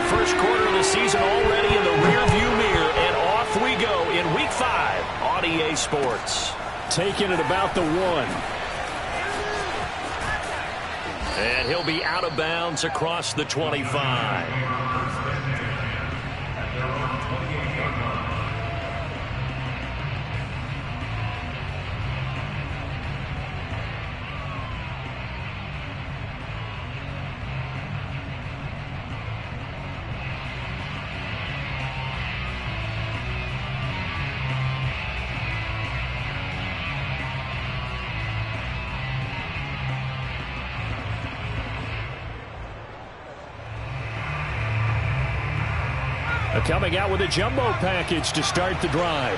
first quarter of the season already in the rearview mirror, and off we go in Week 5 on EA Sports. Taking it about the 1. And he'll be out of bounds across the 25. Coming out with a jumbo package to start the drive.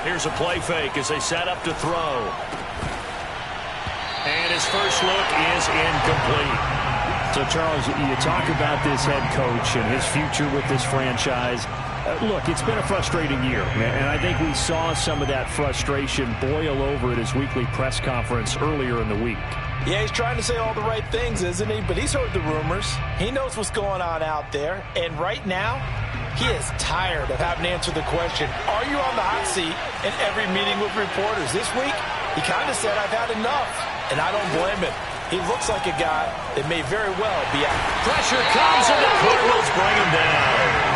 Here's a play fake as they set up to throw. And his first look is incomplete. So, Charles, you talk about this head coach and his future with this franchise. Look, it's been a frustrating year, and I think we saw some of that frustration boil over at his weekly press conference earlier in the week. Yeah, he's trying to say all the right things, isn't he? But he's heard the rumors. He knows what's going on out there. And right now, he is tired of having to answer the question, are you on the hot seat in every meeting with reporters? This week, he kind of said, I've had enough. And I don't blame him. He looks like a guy that may very well be out. Pressure comes, and the Cardinals bring him down.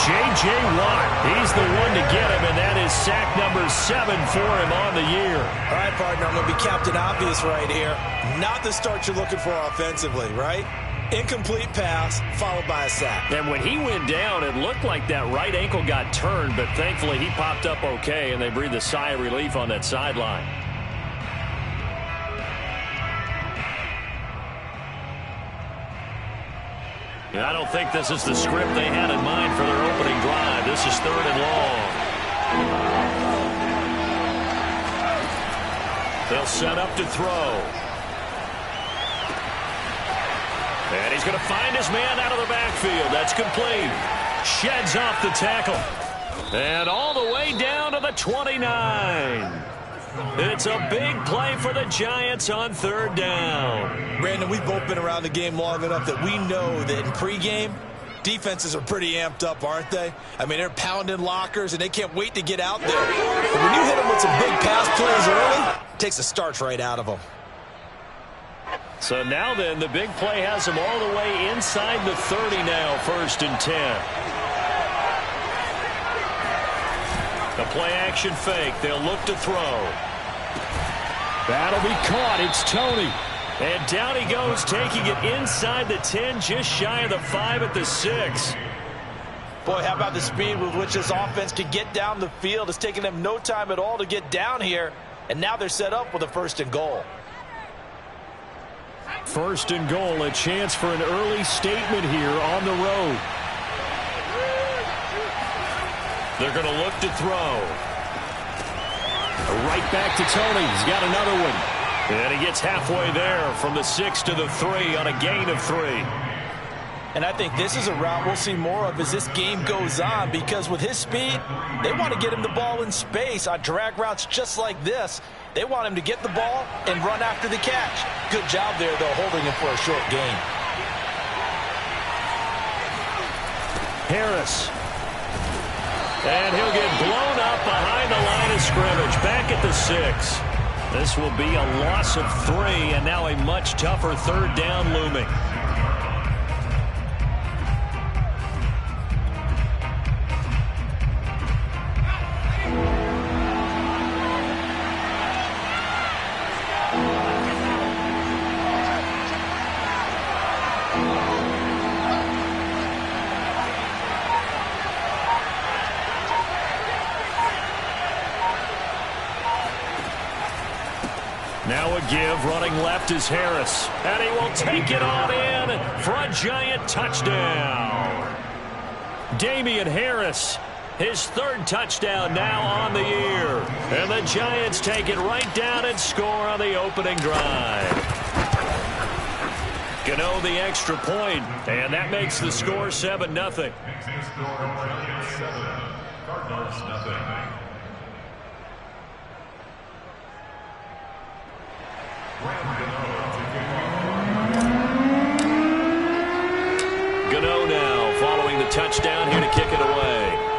J.J. Watt, he's the one to get him, and that is sack number 7 for him on the year. All right, partner, I'm going to be Captain Obvious right here. Not the start you're looking for offensively, right? Incomplete pass, followed by a sack. And when he went down, it looked like that right ankle got turned, but thankfully he popped up okay, and they breathed a sigh of relief on that sideline. I don't think this is the script they had in mind for their opening drive. This is 3rd and long. They'll set up to throw. And he's going to find his man out of the backfield. That's complete. Sheds off the tackle. And all the way down to the 29. It's a big play for the Giants on 3rd down. Brandon, we've both been around the game long enough that we know that in pregame, defenses are pretty amped up, aren't they? I mean, they're pounding lockers, and they can't wait to get out there. But when you hit them with some big pass plays early, it takes the starch right out of them. So now then, the big play has them all the way inside the 30 now, 1st and 10. The play-action fake. They'll look to throw. That'll be caught. It's Toney. And down he goes, taking it inside the 10, just shy of the 5 at the 6. Boy, how about the speed with which this offense can get down the field? It's taking them no time at all to get down here. And now they're set up with a 1st and goal. 1st and goal, a chance for an early statement here on the road. They're going to look to throw. Right back to Toney. He's got another one. And he gets halfway there from the 6 to the 3 on a gain of 3. And I think this is a route we'll see more of as this game goes on, because with his speed, they want to get him the ball in space on drag routes just like this. They want him to get the ball and run after the catch. Good job there, though, holding him for a short gain. Harris. And he'll get blown up behind the line of scrimmage, back at the 6. This will be a loss of 3, and now a much tougher 3rd down looming. Now a give, running left is Harris. And he will take it on in for a Giant touchdown. Damian Harris, his 3rd touchdown now on the year. And the Giants take it right down and score on the opening drive. Gano the extra point, and that makes the score 7-0. Gano now following the touchdown here to kick it away.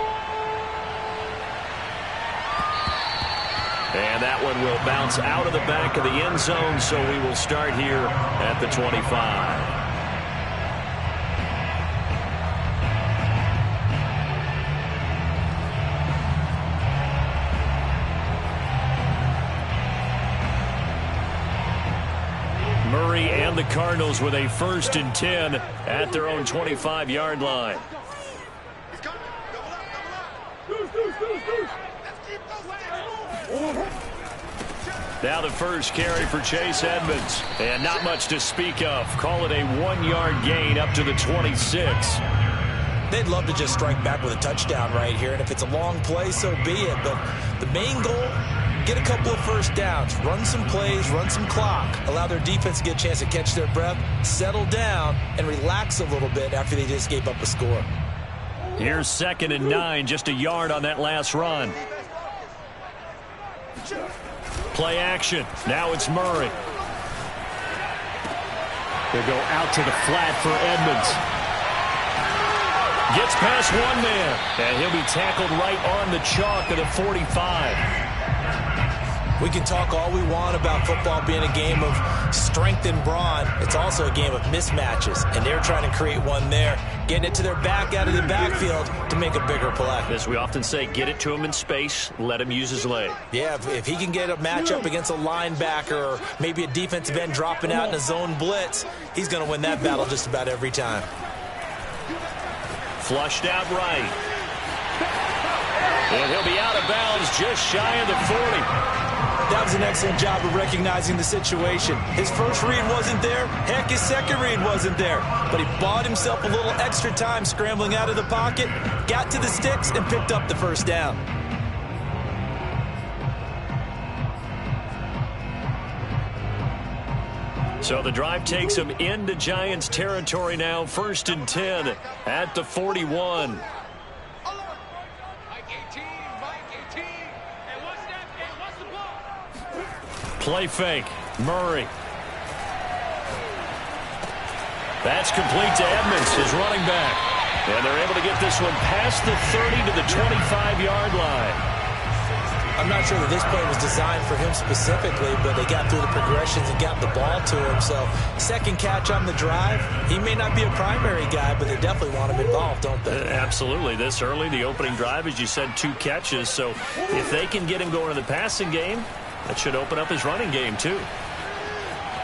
And that one will bounce out of the back of the end zone, so we will start here at the 25. Murray and the Cardinals with a 1st and 10 at their own 25-yard line. Now the first carry for Chase Edmonds. And not much to speak of. Call it a 1-yard gain up to the 26. They'd love to just strike back with a touchdown right here. And if it's a long play, so be it. But the main goal, get a couple of first downs. Run some plays, run some clock. Allow their defense to get a chance to catch their breath, settle down, and relax a little bit after they just gave up a score. Here's 2nd and 9, just a yard on that last run. Play action. Now it's Murray. They go out to the flat for Edmonds. Gets past one man, and he'll be tackled right on the chalk of the 45. We can talk all we want about football being a game of strength and brawn. It's also a game of mismatches, and they're trying to create one there, getting it to their back out of the backfield to make a bigger play. As we often say, get it to him in space, let him use his leg. Yeah, if he can get a matchup against a linebacker or maybe a defensive end dropping out in a zone blitz, he's going to win that battle just about every time. Flushed out right. And he'll be out of bounds just shy of the 40. That was an excellent job of recognizing the situation. His first read wasn't there. Heck, his second read wasn't there. But he bought himself a little extra time scrambling out of the pocket, got to the sticks, and picked up the first down. So the drive takes him into Giants territory now. 1st and 10 at the 41. Play fake. Murray. That's complete to Edmonds, his running back. And they're able to get this one past the 30 to the 25-yard line. I'm not sure that this play was designed for him specifically, but they got through the progressions and got the ball to him. So, second catch on the drive. He may not be a primary guy, but they definitely want him involved, don't they? Absolutely. This early, the opening drive, as you said, 2 catches. So, if they can get him going in the passing game, that should open up his running game, too.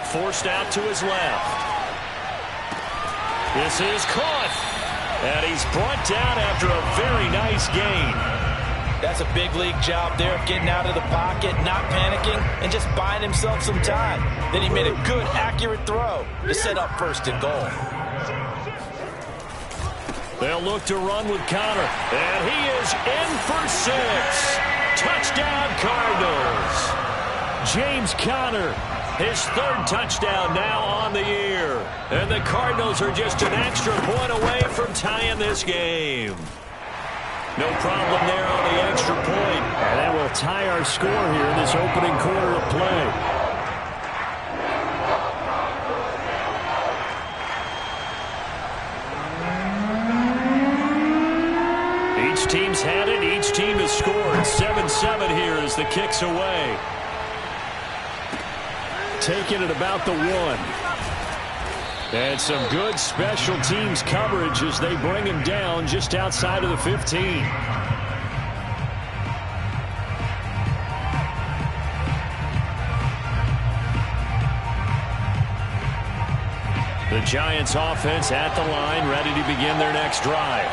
Forced out to his left. This is caught. And he's brought down after a very nice gain. That's a big league job there of getting out of the pocket, not panicking, and just buying himself some time. Then he made a good, accurate throw to set up 1st and goal. They'll look to run with Conner. And he is in for 6. Touchdown, Cardinals. James Conner, his 3rd touchdown now on the year. And the Cardinals are just an extra point away from tying this game. No problem there on the extra point. And that will tie our score here in this opening quarter of play. Each team's had it. Each team has scored. 7-7 here as the kick's away. Taking it about the 1. And some good special teams coverage as they bring him down just outside of the 15. The Giants offense at the line, ready to begin their next drive.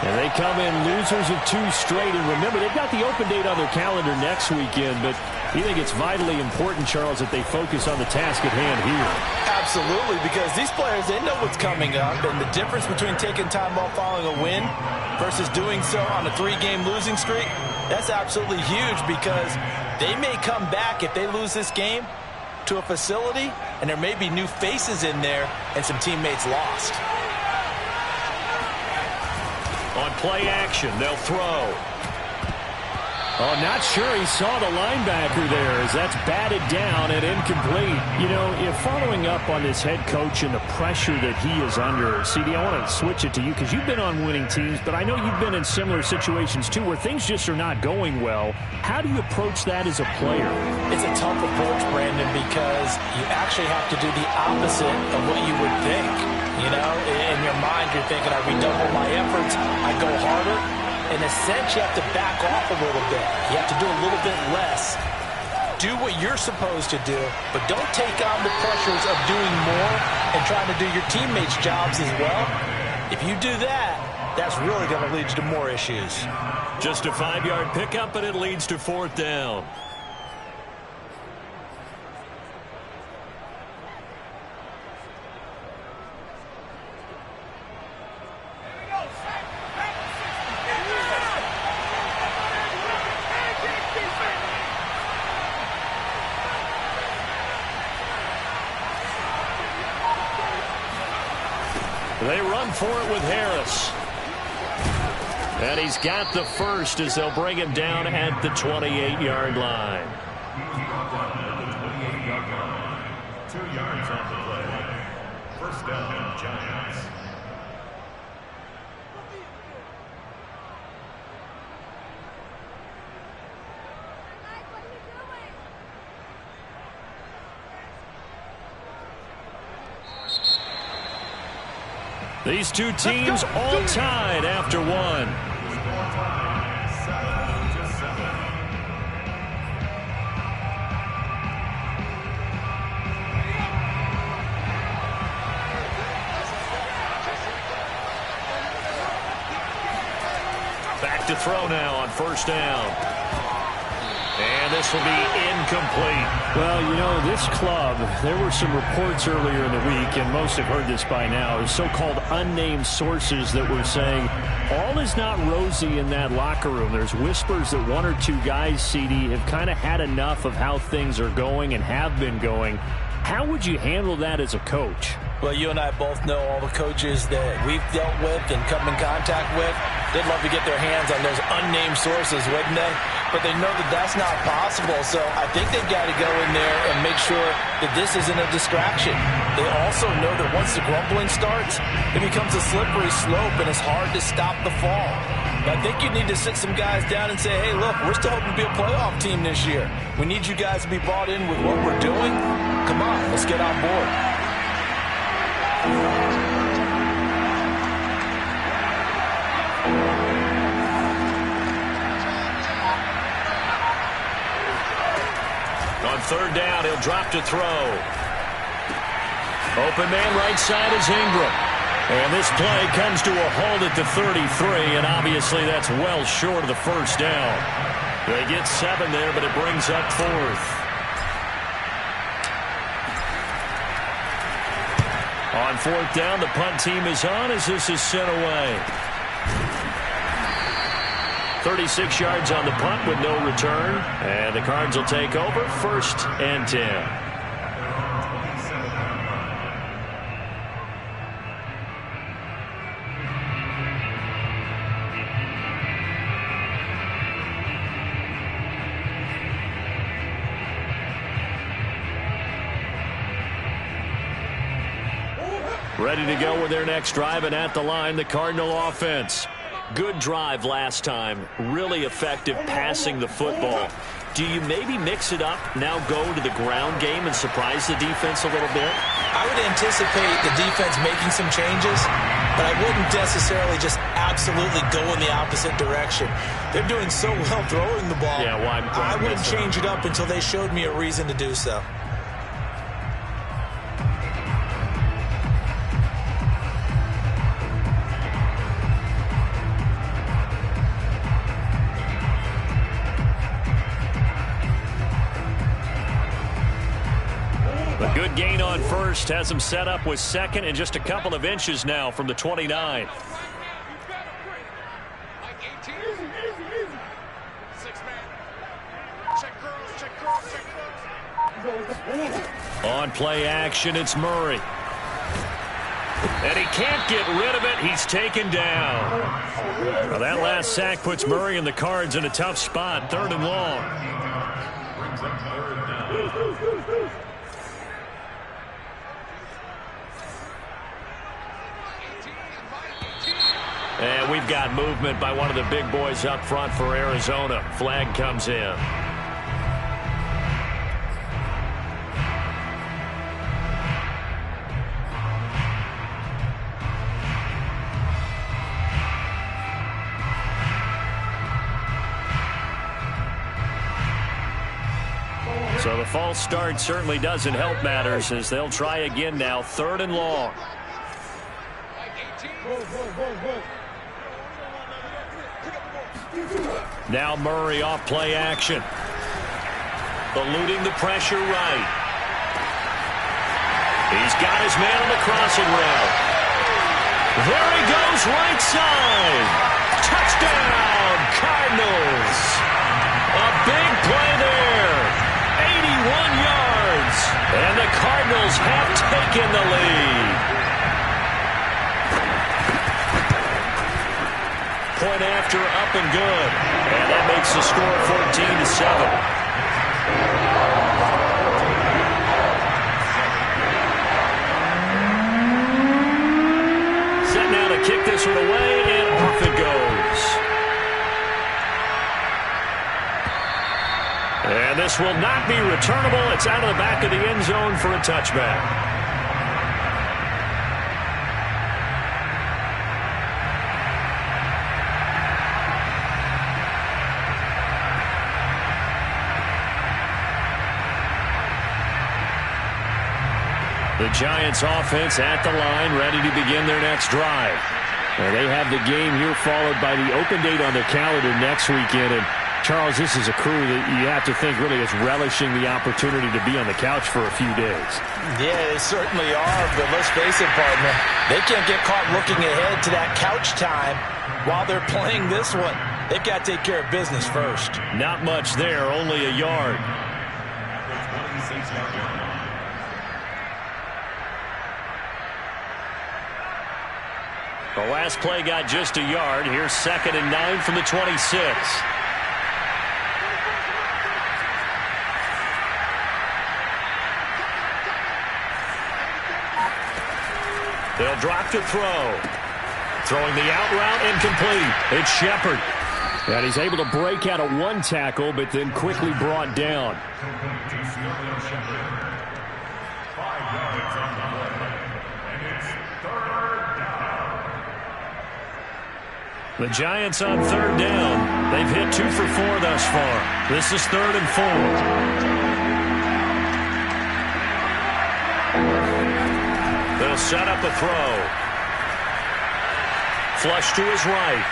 And they come in losers of 2 straight. And remember, they've got the open date on their calendar next weekend, but you think it's vitally important, Charles, that they focus on the task at hand here? Absolutely, because these players, they know what's coming up, and the difference between taking time off following a win versus doing so on a 3-game losing streak, that's absolutely huge because they may come back if they lose this game to a facility, and there may be new faces in there and some teammates lost. On play action, they'll throw. Oh, not sure he saw the linebacker there as that's batted down and incomplete. You know, if following up on this head coach and the pressure that he is under, CD, I want to switch it to you because you've been on winning teams, but I know you've been in similar situations too where things just are not going well. How do you approach that as a player? It's a tough approach, Brandon, because you actually have to do the opposite of what you would think. You know, in your mind, you're thinking, I redouble my efforts, I go harder. In a sense, you have to back off a little bit. You have to do a little bit less. Do what you're supposed to do, but don't take on the pressures of doing more and trying to do your teammates' jobs as well. If you do that, that's really going to lead you to more issues. Just a 5-yard pickup, and it leads to 4th down. They run for it with Harris. And he's got the first as they'll bring him down at the 28-yard line. 2 yards on the play. First down, Giants. These two teams all tied after one. Back to throw now on 1st down. And this will be incomplete. Well, you know, this club, there were some reports earlier in the week, and most have heard this by now, so-called unnamed sources that were saying all is not rosy in that locker room. There's whispers that 1 or 2 guys, CD, have kind of had enough of how things are going and have been going. How would you handle that as a coach? Well, you and I both know all the coaches that we've dealt with and come in contact with. They'd love to get their hands on those unnamed sources, wouldn't they? But they know that that's not possible, so I think they've got to go in there and make sure that this isn't a distraction. They also know that once the grumbling starts, it becomes a slippery slope, and it's hard to stop the fall. I think you need to sit some guys down and say, hey, look, we're still hoping to be a playoff team this year. We need you guys to be bought in with what we're doing. Come on, let's get on board. On 3rd down, he'll drop to throw. Open man right side is Ingram. And this play comes to a halt at the 33, and obviously that's well short of the 1st down. They get 7 there, but it brings up 4th. On 4th down, the punt team is on as this is sent away. 36 yards on the punt with no return. And the Cards will take over 1st and 10. Ready to go with their next drive, and at the line, the Cardinal offense. Good drive last time. Really effective passing the football. Do you maybe mix it up, now go to the ground game and surprise the defense a little bit? I would anticipate the defense making some changes, but I wouldn't necessarily just absolutely go in the opposite direction. They're doing so well throwing the ball. Yeah, why I wouldn't change it up until they showed me a reason to do so. A good gain on 1st has him set up with 2nd and just a couple of inches now from the 29. On play action, it's Murray. And he can't get rid of it. He's taken down. Well, that last sack puts Murray and the Cards in a tough spot. 3rd and long. And we've got movement by one of the big boys up front for Arizona. Flag comes in. So the false start certainly doesn't help matters as they'll try again now. 3rd and long. Now Murray off play action. Eluding the pressure right. He's got his man on the crossing route. There he goes right side. Touchdown Cardinals. A big play there. 81 yards. And the Cardinals have taken the lead. Point after, up and good. And that makes the score 14-7. Set now to kick this one away, and off it goes. And this will not be returnable. It's out of the back of the end zone for a touchback. The Giants offense at the line, ready to begin their next drive. Well, they have the game here followed by the open date on their calendar next weekend. And Charles, this is a crew that you have to think really is relishing the opportunity to be on the couch for a few days. Yeah, they certainly are, but let's face it, partner. They can't get caught looking ahead to that couch time while they're playing this one. They've got to take care of business first. Not much there, only a yard. The last play got just a yard. Here's 2nd and 9 from the 26. They'll drop to throw. Throwing the out route, incomplete. It's Shepard. And he's able to break out of one tackle, but then quickly brought down. The Giants on 3rd down. They've hit 2 for 4 thus far. This is 3rd and 4. They'll set up a throw. Flush to his right.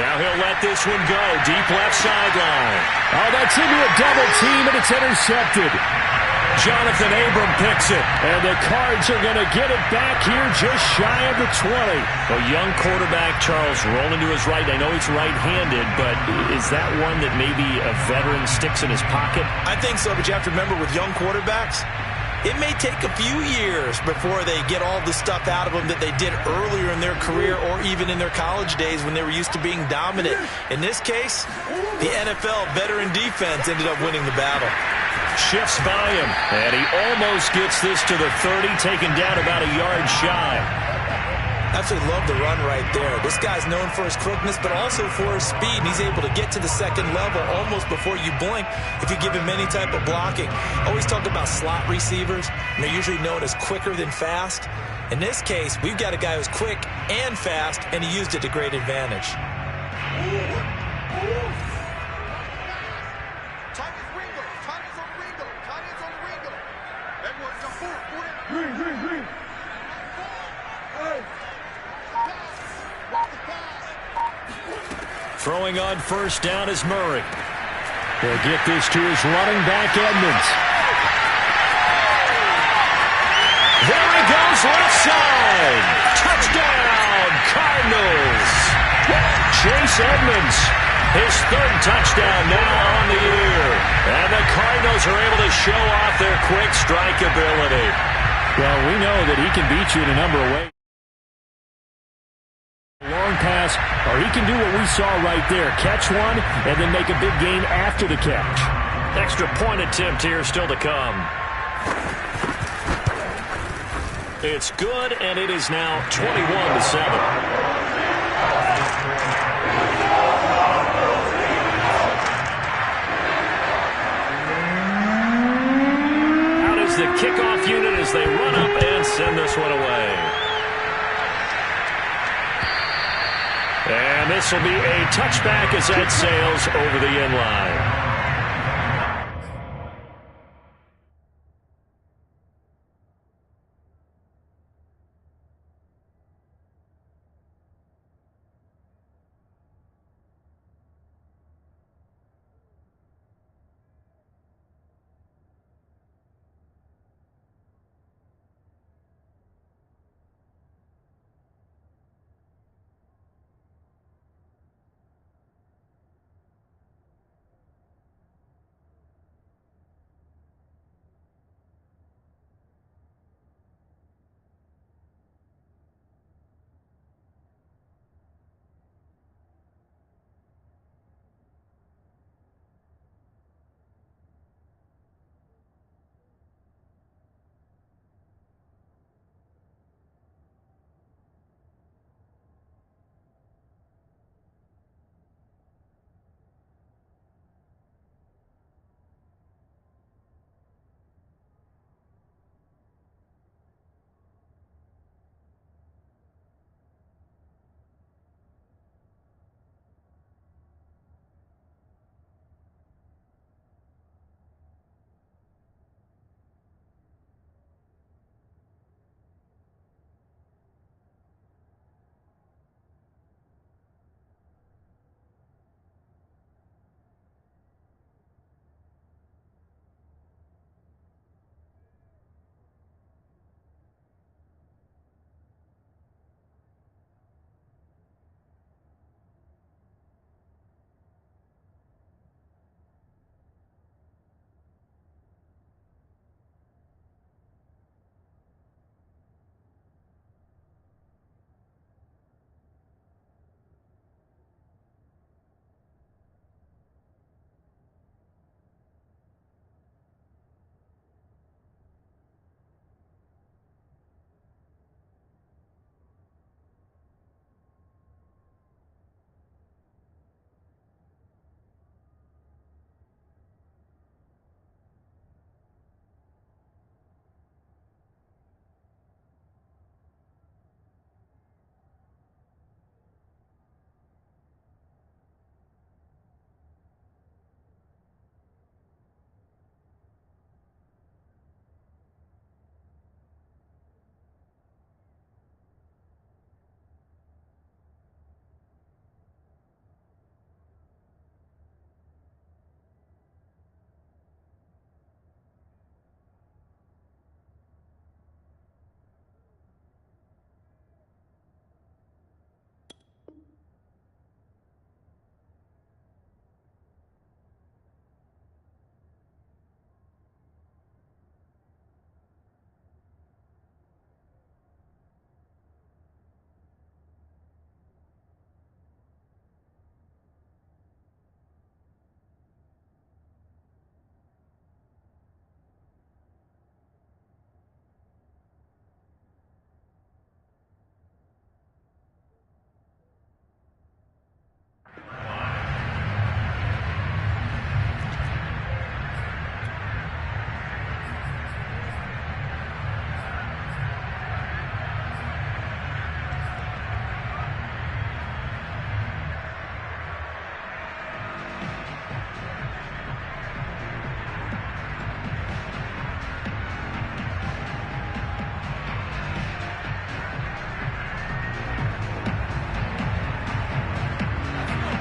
Now he'll let this one go. Deep left sideline. Oh, that's into a double team, and it's intercepted. Jonathan Abram picks it. And the Cards are going to get it back here just shy of the 20. A young quarterback, Charles, rolling to his right. I know he's right-handed, but is that one that maybe a veteran sticks in his pocket? I think so, but you have to remember with young quarterbacks, it may take a few years before they get all the stuff out of them that they did earlier in their career or even in their college days when they were used to being dominant. In this case, the NFL veteran defense ended up winning the battle. Shifts by him, and he almost gets this to the 30, taken down about a yard shy. Absolutely love the run right there. This guy's known for his quickness, but also for his speed. And he's able to get to the second level almost before you blink if you give him any type of blocking. Always talk about slot receivers, and they're usually known as quicker than fast. In this case, we've got a guy who's quick and fast, and he used it to great advantage. Throwing on 1st down is Murray. They'll get this to his running back, Edmonds. There he goes, left side. Touchdown, Cardinals. Chase Edmonds His third touchdown now on the year. And the Cardinals are able to show off their quick strike ability. Well, we know that he can beat you in a number of ways. Long pass, or he can do what we saw right there. Catch one and then make a big gain after the catch. Extra point attempt here still to come. It's good, and it is now 21-7. Out is the kickoff unit as they run up and send this one away. And this will be a touchback as that sails over the end line.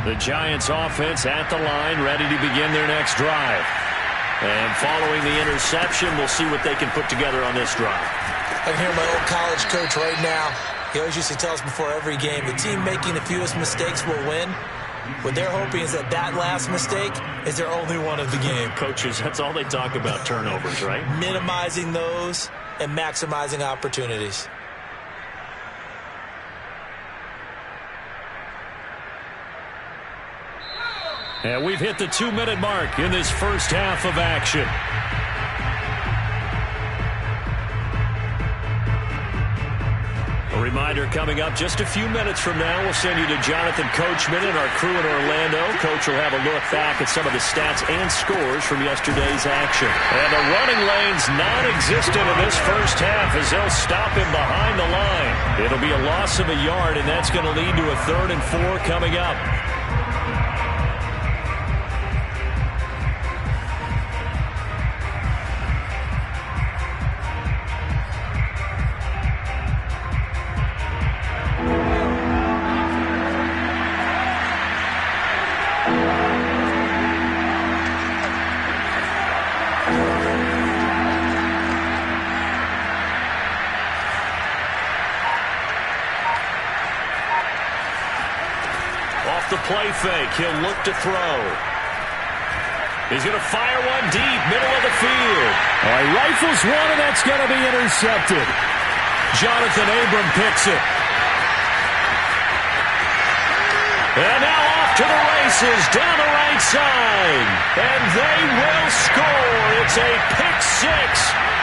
The Giants offense at the line, ready to begin their next drive. And following the interception, we'll see what they can put together on this drive. I can hear my old college coach right now. He always used to tell us before every game, the team making the fewest mistakes will win. What they're hoping is that that last mistake is their only one of the game. Coaches, that's all they talk about, turnovers, right? Minimizing those and maximizing opportunities. And we've hit the 2-minute mark in this first half of action. A reminder coming up just a few minutes from now, we'll send you to Jonathan Coachman and our crew in Orlando. Coach will have a look back at some of the stats and scores from yesterday's action. And the running lane's non-existent in this first half as they'll stop him behind the line. It'll be a loss of a yard, and that's going to lead to a 3rd and 4 coming up. The play fake. He'll look to throw. He's going to fire one deep, middle of the field. All right, rifles one, and that's going to be intercepted. Jonathan Abram picks it. And now off to the races down the right side. And they will score. It's a pick 6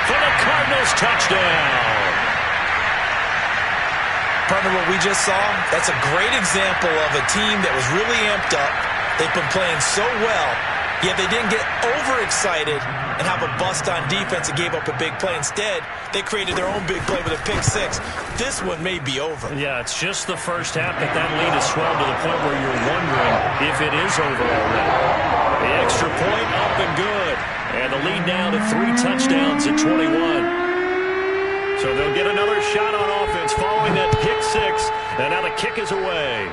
for the Cardinals touchdown. Partner, what we just saw, that's a great example of a team that was really amped up. They've been playing so well, yet they didn't get overexcited and have a bust on defense and gave up a big play. Instead, they created their own big play with a pick 6. This one may be over. Yeah, it's just the first half, but that lead has swelled to the point where you're wondering if it is over already. The extra point up and good. And the lead now to 3 touchdowns at 21. So they'll get another shot on offense following that pick 6. And now the kick is away.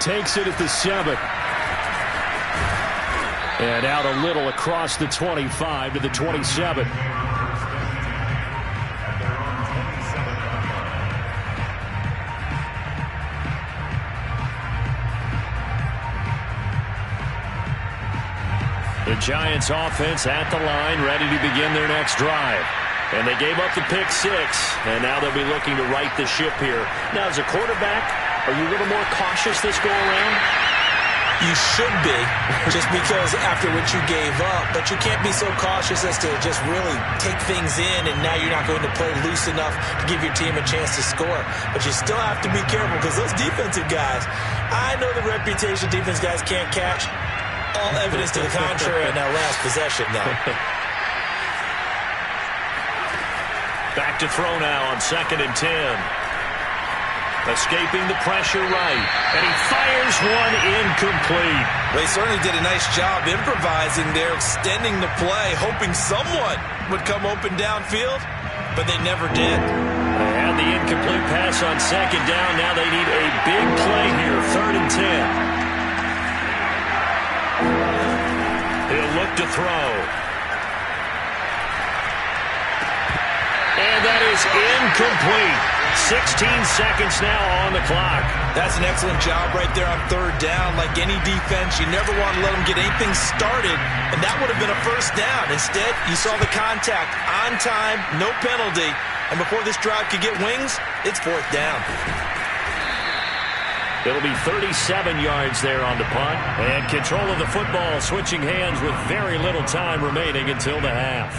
Takes it at the 7. And out a little across the 25 to the 27. The Giants offense at the line, ready to begin their next drive. And they gave up the pick 6, and now they'll be looking to right the ship here. Now, as a quarterback, are you a little more cautious this go-around? You should be, just because after what you gave up, but you can't be so cautious as to just really take things in, and now you're not going to play loose enough to give your team a chance to score. But you still have to be careful, because those defensive guys, I know the reputation defense guys can't catch. All evidence to the contrary in that last possession, though. Back to throw now on 2nd and 10. Escaping the pressure right. And he fires one incomplete. They certainly did a nice job improvising there, extending the play, hoping someone would come open downfield, but they never did. They had the incomplete pass on 2nd down. Now they need a big play here, 3rd and 10. He'll look to throw. And that is incomplete. 16 seconds now on the clock. That's an excellent job right there on 3rd down. Like any defense, you never want to let them get anything started, and that would have been a 1st down. Instead, you saw the contact on time, no penalty, and before this drive could get wings, it's 4th down. It'll be 37 yards there on the punt, and control of the football switching hands with very little time remaining until the half.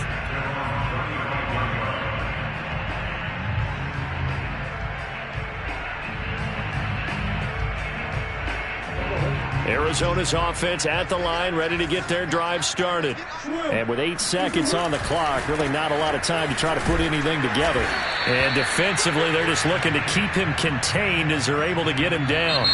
Arizona's offense at the line, ready to get their drive started. And with 8 seconds on the clock, really not a lot of time to try to put anything together. And defensively, they're just looking to keep him contained as they're able to get him down.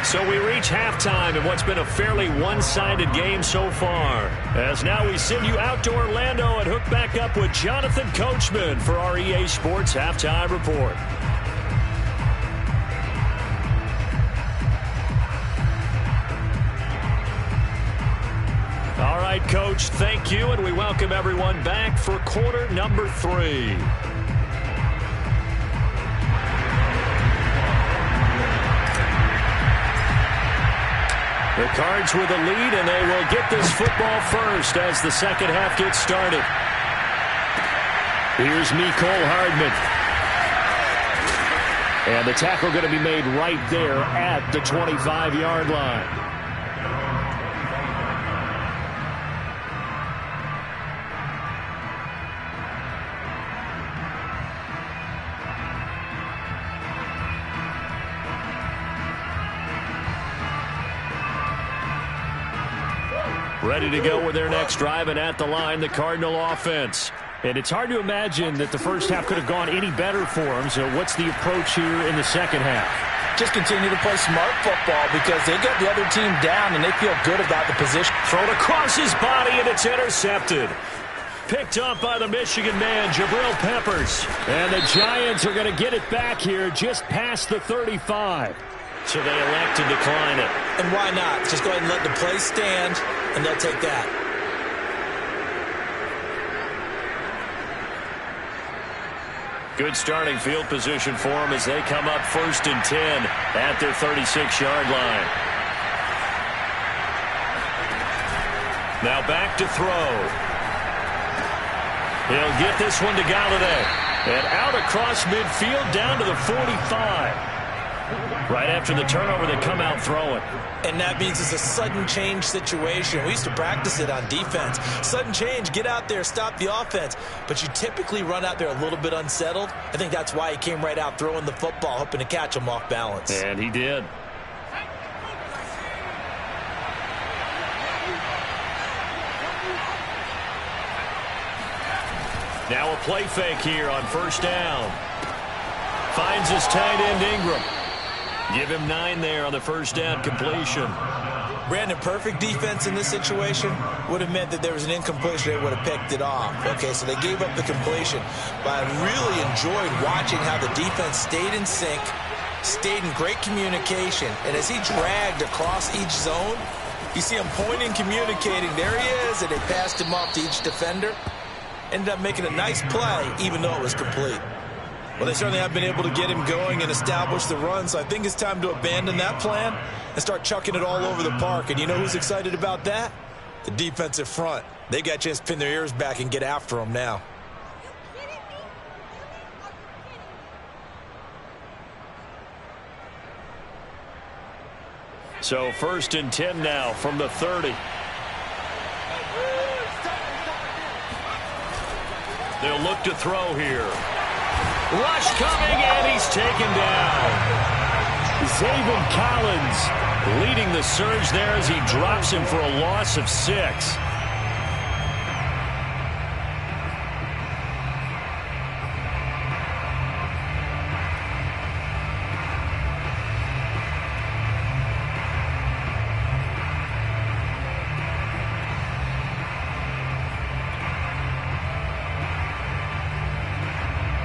So we reach halftime in what's been a fairly one-sided game so far. As now we send you out to Orlando and hook back up with Jonathan Coachman for our EA Sports Halftime Report. All right, Coach, thank you, and we welcome everyone back for quarter number 3. The Cards with a lead, and they will get this football first as the second half gets started. Here's Mecole Hardman. And the tackle going to be made right there at the 25-yard line. Ready to go with their next drive, and at the line, the Cardinal offense. And it's hard to imagine that the first half could have gone any better for them. So what's the approach here in the second half? Just continue to play smart football because they got the other team down and they feel good about the position. Thrown across his body, and it's intercepted. Picked up by the Michigan man, Jabril Peppers. And the Giants are going to get it back here just past the 35. So they elect to decline it. And why not? Just go ahead and let the play stand, and they'll take that. Good starting field position for them as they come up 1st and 10 at their 36-yard line. Now back to throw. He'll get this one to Galladay. And out across midfield down to the 45. Right after the turnover, they come out throwing. And that means it's a sudden change situation. We used to practice it on defense. Sudden change, get out there, stop the offense. But you typically run out there a little bit unsettled. I think that's why he came right out throwing the football, hoping to catch him off balance. And he did. Now a play fake here on 1st down. Finds his tight end Ingram. Give him 9 there on the 1st down completion. Brandon, perfect defense in this situation would have meant that there was an incompletion. They would have picked it off. Okay, so they gave up the completion. But I really enjoyed watching how the defense stayed in sync, stayed in great communication. And as he dragged across each zone, you see him pointing, communicating. There he is, and they passed him off to each defender. Ended up making a nice play, even though it was complete. Well, they certainly have been able to get him going and establish the run, so I think it's time to abandon that plan and start chucking it all over the park. And you know who's excited about that? The defensive front. They got a chance to pin their ears back and get after him now. So 1st and 10 now from the 30. They'll look to throw here. Rush coming, and he's taken down. Zaven Collins leading the surge there as he drops him for a loss of 6.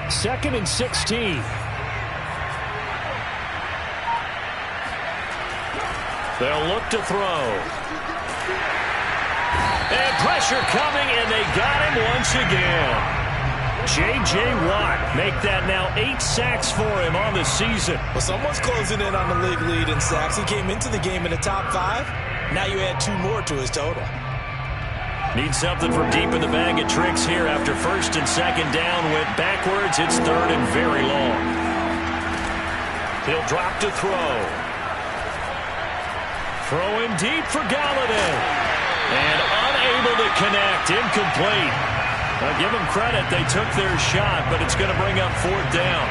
Second and 16. They'll look to throw. And pressure coming, and they got him once again. J.J. Watt make that now 8 sacks for him on the season. Well, someone's closing in on the league lead in sacks. He came into the game in the top 5. Now you add 2 more to his total. Need something from deep in the bag of tricks here after 1st and 2nd down. Went backwards. It's 3rd and very long. He'll drop to throw. Throwing deep for Galladay. And unable to connect. Incomplete. I'll give them credit. They took their shot, but it's going to bring up 4th down.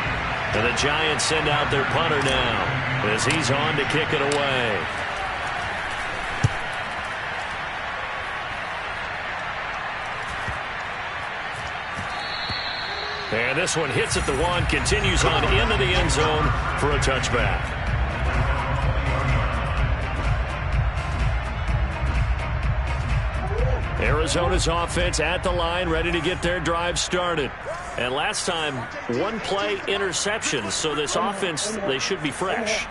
And the Giants send out their punter now as he's on to kick it away. And this one hits at the 1, continues on into the end zone for a touchback. Arizona's offense at the line, ready to get their drive started. And last time, 1-play interceptions, so this offense, they should be fresh.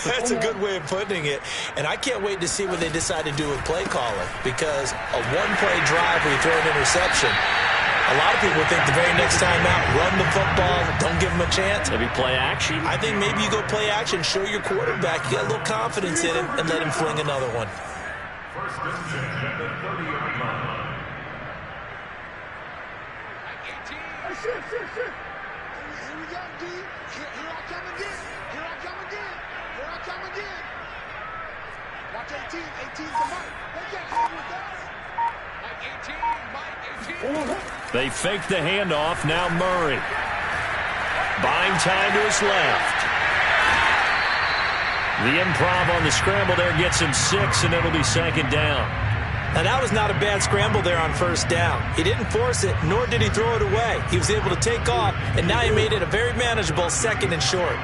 That's a good way of putting it. And I can't wait to see what they decide to do with play calling, because a 1-play drive where you throw an interception, A lot of people think the very next time out, run the football, don't give him a chance. Maybe play action? I think maybe you go play action, show your quarterback you got a little confidence in him, and let him fling another one. First and 10 at the 30-yard line. Here we go, D. Here I come again. Here I come again. Here I come again. Watch 18. 18's the mark. They can't hang with that. Mike 18. Mike 18. They fake the handoff. Now Murray. Buying time to his left. The improv on the scramble there gets him 6, and it'll be second down. Now, that was not a bad scramble there on first down. He didn't force it, nor did he throw it away. He was able to take off, and now he made it a very manageable second and short.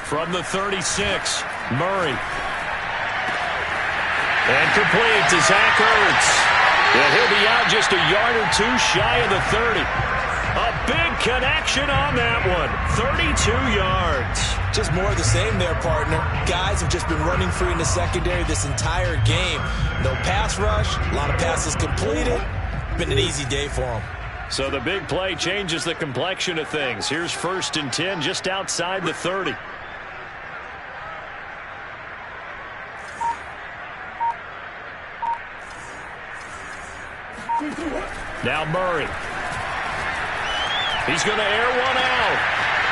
From the 36, Murray. And complete to Zach Ertz. And he'll be out just a yard or two shy of the 30. A big connection on that one. 32 yards. Just more of the same there, partner. Guys have just been running free in the secondary this entire game. No pass rush, a lot of passes completed. Been an easy day for them. So the big play changes the complexion of things. Here's first and 10 just outside the 30. Now Murray. He's going to air one out.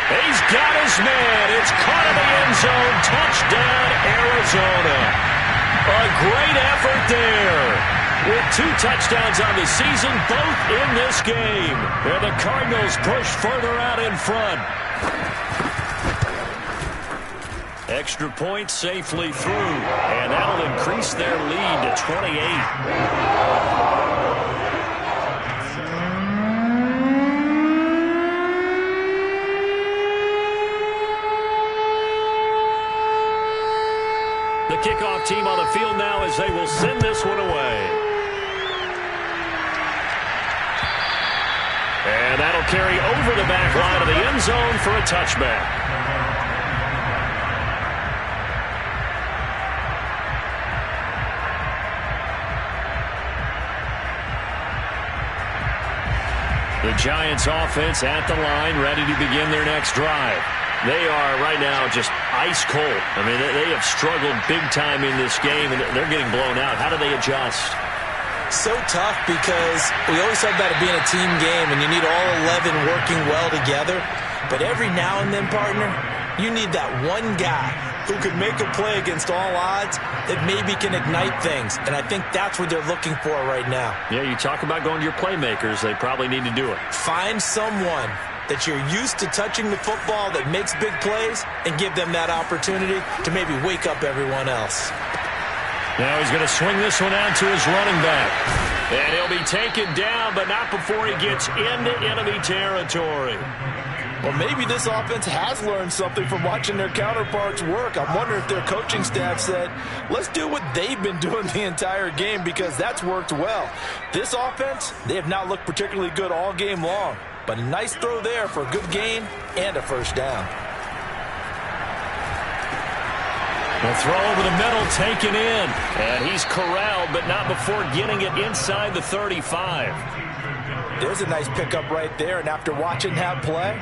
He's got his man. It's caught in the end zone. Touchdown, Arizona. A great effort there. With 2 touchdowns on the season, both in this game. And the Cardinals push further out in front. Extra point safely through. And that'll increase their lead to 28. The kickoff team on the field now as they will send this one away. And that'll carry over the back line of the end zone for a touchback. The Giants offense at the line, ready to begin their next drive. They are right now just ice cold. I mean, they have struggled big time in this game, and they're getting blown out. How do they adjust? So tough because we always talk about it being a team game, and you need all 11 working well together. But every now and then, partner, you need that one guy who could make a play against all odds that maybe can ignite things. And I think that's what they're looking for right now. Yeah, you talk about going to your playmakers. They probably need to do it. Find someone that you're used to touching the football that makes big plays and give them that opportunity to maybe wake up everyone else. Now he's going to swing this one out to his running back. And he'll be taken down, but not before he gets into enemy territory. Well, maybe this offense has learned something from watching their counterparts work. I'm wondering if their coaching staff said, let's do what they've been doing the entire game, because that's worked well. This offense, they have not looked particularly good all game long. But a nice throw there for a good gain and a first down. The throw over the middle taken in. And he's corralled, but not before getting it inside the 35. There's a nice pickup right there. And after watching that play,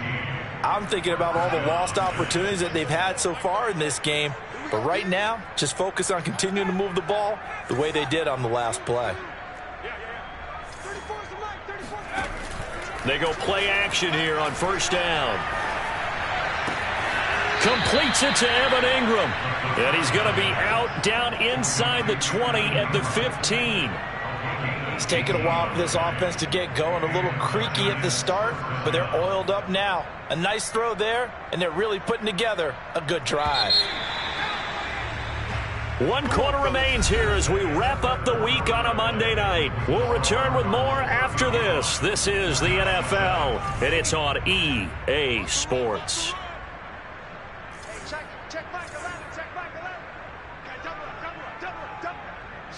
I'm thinking about all the lost opportunities that they've had so far in this game. But right now, just focus on continuing to move the ball the way they did on the last play. They go play action here on first down. Completes it to Evan Ingram. And he's going to be out down inside the 20 at the 15. It's taken a while for this offense to get going. A little creaky at the start, but they're oiled up now. A nice throw there, and they're really putting together a good drive. 1 quarter remains here as we wrap up the week on a Monday night. We'll return with more after this. This is the NFL, and it's on EA Sports. Check back 11. Check back 11. Okay, double.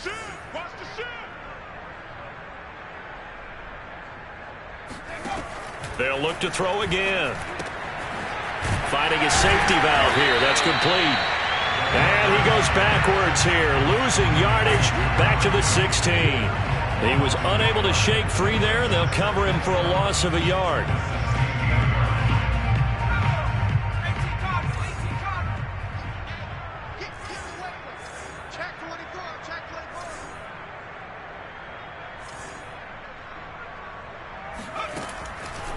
Shoot. Watch the shoot. They'll look to throw again. Finding a safety valve here. That's complete. And he goes backwards here, losing yardage back to the 16. He was unable to shake free there. They'll cover him for a loss of a yard.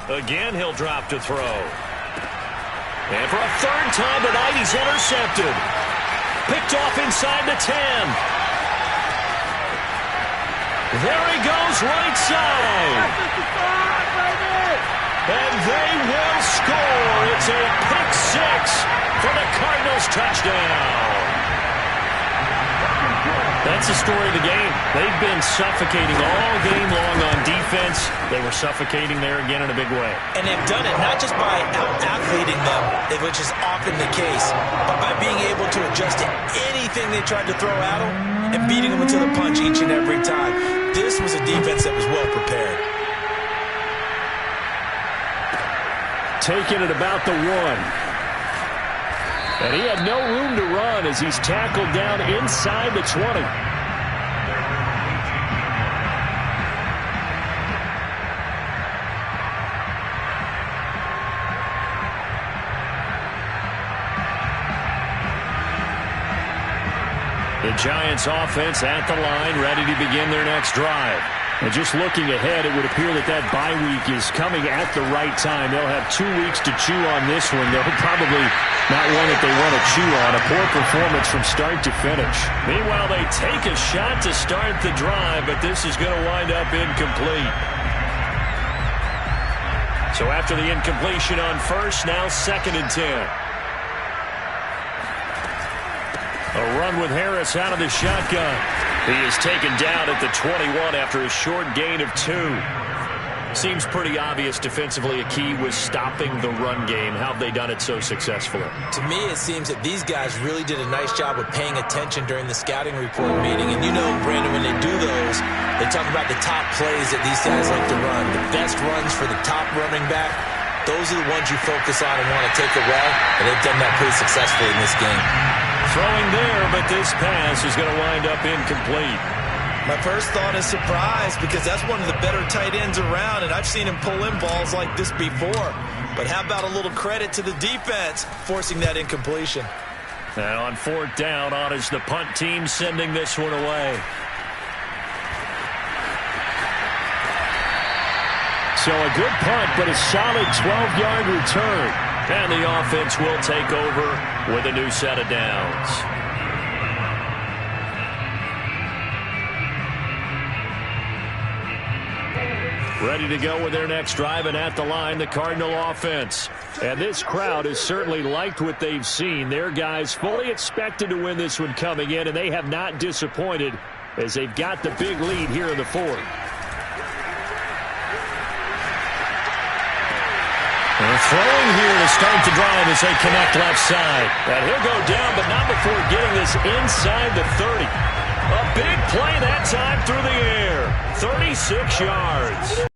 Again, he'll drop to throw. And for a third time tonight, he's intercepted. Picked off inside the 10. There he goes, right side. And they will score. It's a pick six for the Cardinals touchdown. That's the story of the game. They've been suffocating all game long on defense. They were suffocating there again in a big way. And they've done it not just by out-athleting them, which is often the case, but by being able to adjust to anything they tried to throw at them and beating them into the punch each and every time. This was a defense that was well prepared. Taking it about the 1. And he had no room to run as he's tackled down inside the 20. The Giants offense at the line, ready to begin their next drive. And just looking ahead, it would appear that that bye week is coming at the right time. They'll have 2 weeks to chew on this one. They'll probably not one that they want to chew on. A poor performance from start to finish. Meanwhile, they take a shot to start the drive, but this is going to wind up incomplete. So after the incompletion on first, now 2nd and 10. A run with Harris out of the shotgun. He is taken down at the 21 after a short gain of 2. Seems pretty obvious defensively a key was stopping the run game. How have they done it so successfully? To me, it seems that these guys really did a nice job of paying attention during the scouting report meeting. And you know, Brandon, when they do those, they talk about the top plays that these guys like to run. The best runs for the top running back, those are the ones you focus on and want to take away. And they've done that pretty successfully in this game. Throwing there, but this pass is going to wind up incomplete. My first thought is surprise because that's one of the better tight ends around, and I've seen him pull in balls like this before. But how about a little credit to the defense forcing that incompletion? And on 4th down, on is the punt team sending this one away. So a good punt, but a solid 12-yard return. And the offense will take over with a new set of downs. Ready to go with their next drive, and at the line, the Cardinal offense. And this crowd has certainly liked what they've seen. Their guys fully expected to win this one coming in, and they have not disappointed as they've got the big lead here in the 4th. And throwing here to start the drive as they connect left side. And he'll go down, but not before getting this inside the 30. A big play that time through the air. 36 yards.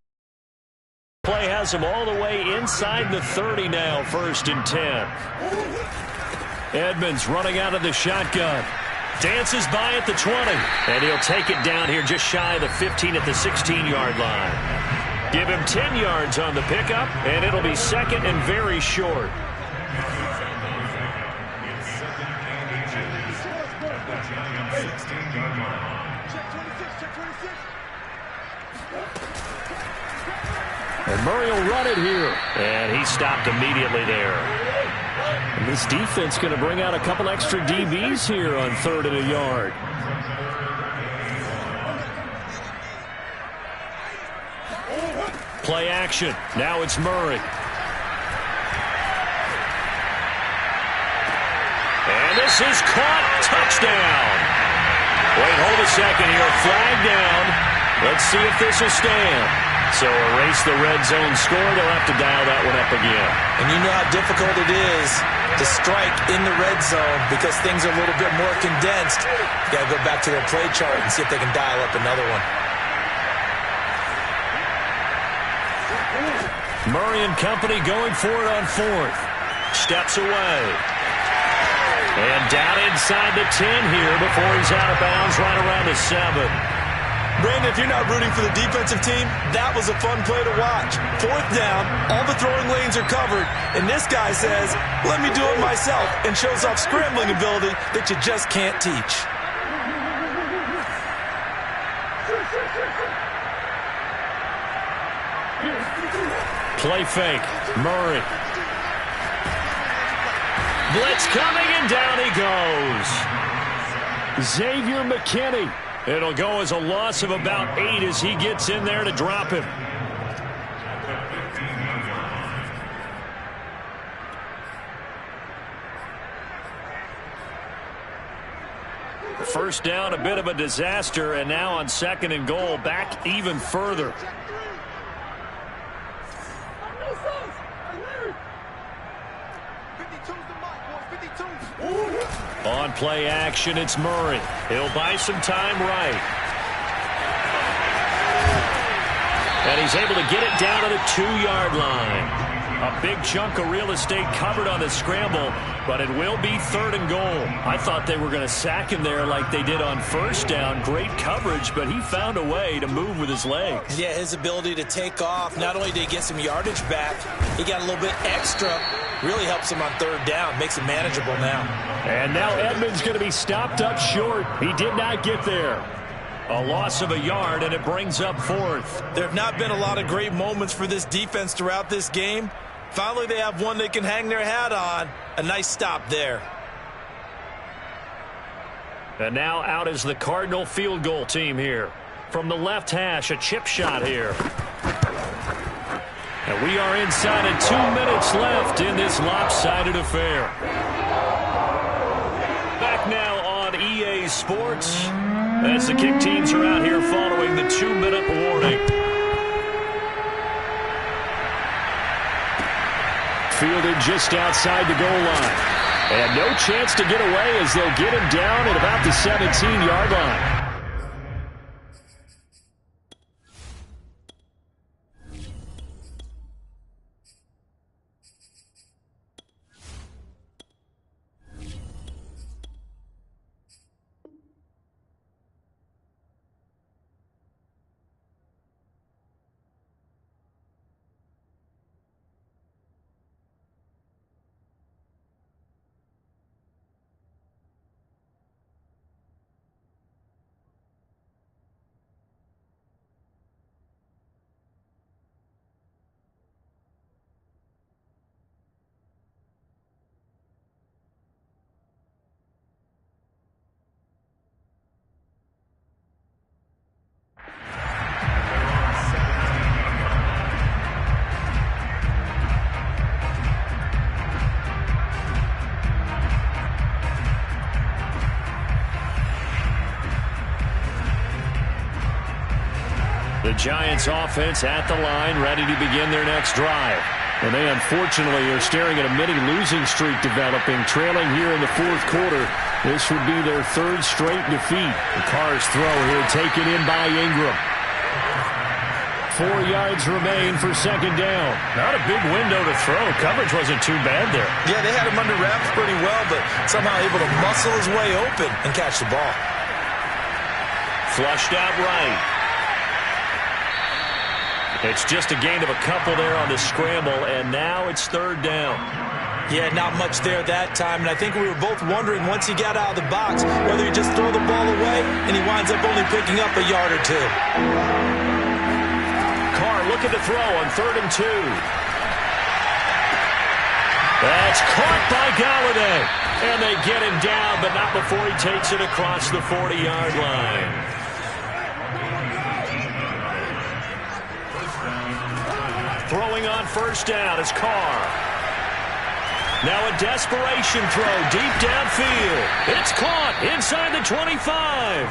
Play has him all the way inside the 30 now, 1st and 10. Edmonds running out of the shotgun. Dances by at the 20. And he'll take it down here just shy of the 15 at the 16-yard line. Give him 10 yards on the pickup, and it'll be 2nd and very short. And Murray will run it here. And he stopped immediately there. And this defense going to bring out a couple extra DBs here on 3rd and a yard. Play action. Now it's Murray. And this is caught. Touchdown. Wait, hold a second here. Flag down. Let's see if this will stand. So erase the red zone score. They'll have to dial that one up again. And you know how difficult it is to strike in the red zone because things are a little bit more condensed. You got to go back to their play chart and see if they can dial up another one. Murray and company going for it on 4th. Steps away. And down inside the 10 here before he's out of bounds right around the 7. Brandon, if you're not rooting for the defensive team, that was a fun play to watch. 4th down, all the throwing lanes are covered, and this guy says, let me do it myself, and shows off scrambling ability that you just can't teach. Play fake. Murray. Blitz coming, and down he goes. Xavier McKinney. It'll go as a loss of about 8 as he gets in there to drop him. First down, a bit of a disaster, and now on 2nd and goal, back even further. On play action, it's Murray. He'll buy some time right. And he's able to get it down to the 2-yard line. A big chunk of real estate covered on the scramble, but it will be 3rd and goal. I thought they were going to sack him there like they did on 1st down. Great coverage, but he found a way to move with his legs. Yeah, his ability to take off, not only did he get some yardage back, he got a little bit extra. Really helps him on 3rd down, makes it manageable now. And now Edmonds going to be stopped up short. He did not get there. A loss of a yard, and it brings up 4th. There have not been a lot of great moments for this defense throughout this game. Finally, they have one they can hang their hat on. A nice stop there. And now out is the Cardinal field goal team here. From the left hash, a chip shot here. And we are inside of 2 minutes left in this lopsided affair. Back now on EA Sports as the kick teams are out here following the 2-minute warning. Fielded just outside the goal line. And no chance to get away as they'll get him down at about the 17-yard line. The Giants offense at the line, ready to begin their next drive. And they unfortunately are staring at a mini losing streak developing, trailing here in the 4th quarter. This would be their 3rd straight defeat. The Carr's throw here taken in by Ingram. 4 yards remain for 2nd down. Not a big window to throw. Coverage wasn't too bad there. Yeah, they had him under wraps pretty well, but somehow able to muscle his way open and catch the ball. Flushed out right. It's just a gain of a couple there on the scramble, and now it's 3rd down. Yeah, not much there that time, and I think we were both wondering once he got out of the box whether he'd just throw the ball away, and he winds up only picking up a yard or 2. Carr looking to throw on 3rd and 2. That's caught by Golladay, and they get him down, but not before he takes it across the 40-yard line. Throwing on 1st down is Carr. Now a desperation throw deep downfield. It's caught inside the 25.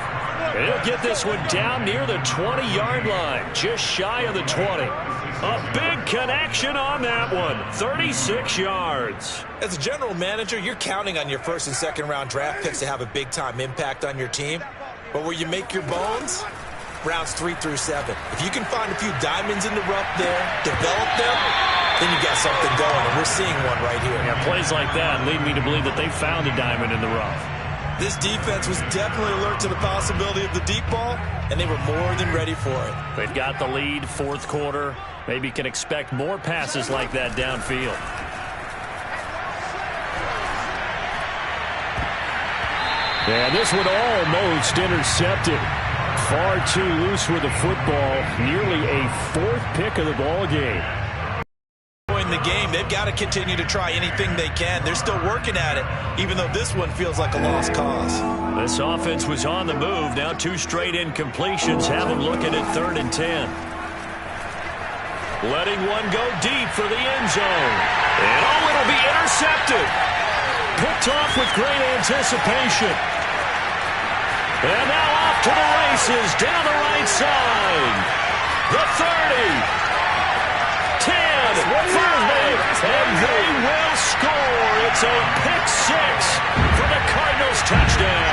And he'll get this one down near the 20-yard line, just shy of the 20. A big connection on that one, 36 yards. As a general manager, you're counting on your 1st and 2nd round draft picks to have a big-time impact on your team. But where you make your bones, rounds 3 through 7. If you can find a few diamonds in the rough there, develop them, then you got something going, and we're seeing one right here. Yeah, plays like that lead me to believe that they found a diamond in the rough. This defense was definitely alert to the possibility of the deep ball, and they were more than ready for it. They've got the lead, fourth quarter. Maybe can expect more passes like that downfield. And this one almost intercepted. Far too loose with the football. Nearly a fourth pick of the ball game. In the game, they've got to continue to try anything they can. They're still working at it, even though this one feels like a lost cause. This offense was on the move. Now 2 straight incompletions have them looking at 3rd and 10. Letting one go deep for the end zone. And it'll be intercepted. Picked off with great anticipation. And now off to the races down the right side. The 30. 10, 5, and they will score. It's a pick 6 for the Cardinals touchdown.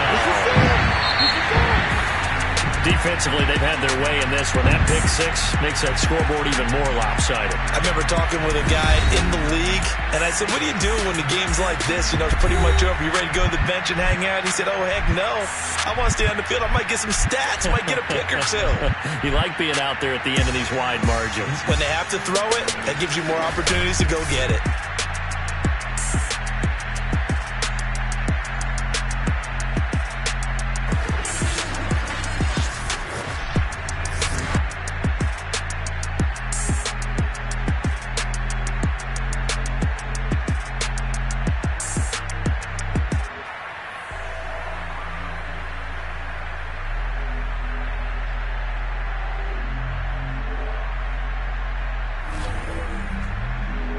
Defensively, they've had their way in this one. That pick 6 makes that scoreboard even more lopsided. I remember talking with a guy in the league, and I said, what do you do when the game's like this? You know, it's pretty much over. You ready to go to the bench and hang out? He said, oh, heck no. I want to stay on the field. I might get some stats. I might get a pick or two. You like being out there at the end of these wide margins. When they have to throw it, that gives you more opportunities to go get it.